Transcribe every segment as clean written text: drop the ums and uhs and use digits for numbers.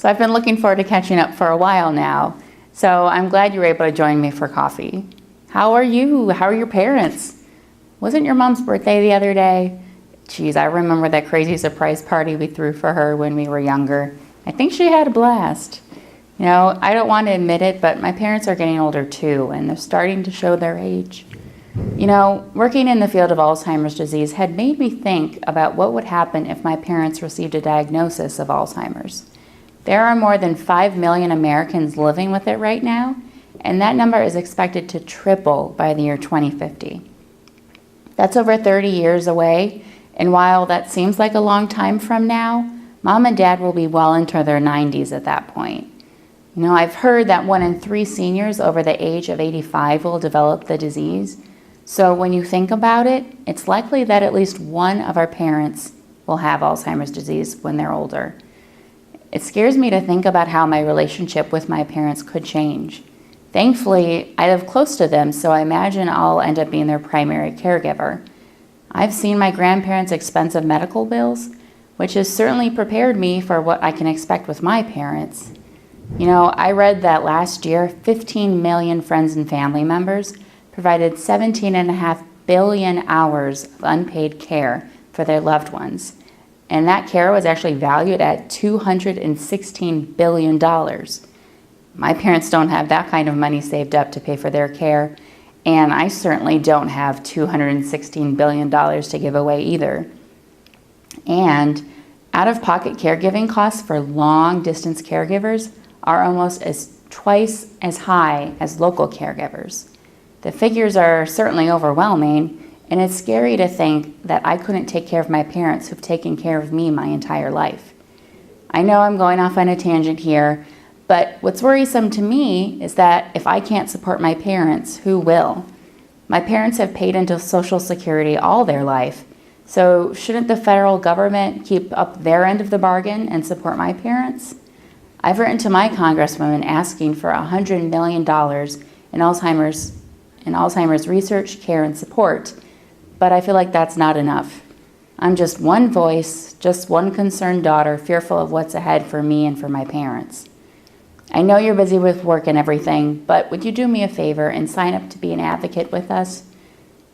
So I've been looking forward to catching up for a while now. So I'm glad you were able to join me for coffee. How are you? How are your parents? Wasn't your mom's birthday the other day? Geez, I remember that crazy surprise party we threw for her when we were younger. I think she had a blast. You know, I don't want to admit it, but my parents are getting older too, and they're starting to show their age. You know, working in the field of Alzheimer's disease had made me think about what would happen if my parents received a diagnosis of Alzheimer's. There are more than 5 million Americans living with it right now, and that number is expected to triple by the year 2050. That's over 30 years away, and while that seems like a long time from now, Mom and Dad will be well into their 90s at that point. You know, I've heard that 1 in 3 seniors over the age of 85 will develop the disease. So when you think about it, it's likely that at least one of our parents will have Alzheimer's disease when they're older. It scares me to think about how my relationship with my parents could change. Thankfully, I live close to them, so I imagine I'll end up being their primary caregiver. I've seen my grandparents' expensive medical bills, which has certainly prepared me for what I can expect with my parents. You know, I read that last year, 15 million friends and family members provided 17.5 billion hours of unpaid care for their loved ones. And that care was actually valued at $216 billion. My parents don't have that kind of money saved up to pay for their care, and I certainly don't have $216 billion to give away either. And out-of-pocket caregiving costs for long-distance caregivers are almost twice as high as local caregivers. The figures are certainly overwhelming, and it's scary to think that I couldn't take care of my parents who've taken care of me my entire life. I know I'm going off on a tangent here, but what's worrisome to me is that if I can't support my parents, who will? My parents have paid into Social Security all their life, so shouldn't the federal government keep up their end of the bargain and support my parents? I've written to my congresswoman asking for $100 million in Alzheimer's research, care, and support, but I feel like that's not enough. I'm just one voice, just one concerned daughter, fearful of what's ahead for me and for my parents. I know you're busy with work and everything, but would you do me a favor and sign up to be an advocate with us?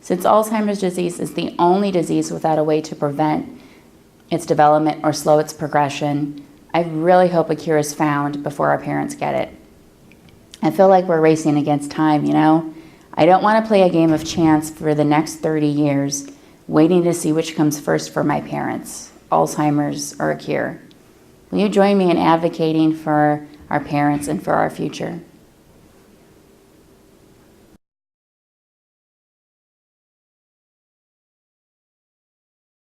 Since Alzheimer's disease is the only disease without a way to prevent its development or slow its progression, I really hope a cure is found before our parents get it. I feel like we're racing against time, you know? I don't want to play a game of chance for the next 30 years, waiting to see which comes first for my parents, Alzheimer's or a cure. Will you join me in advocating for our parents and for our future?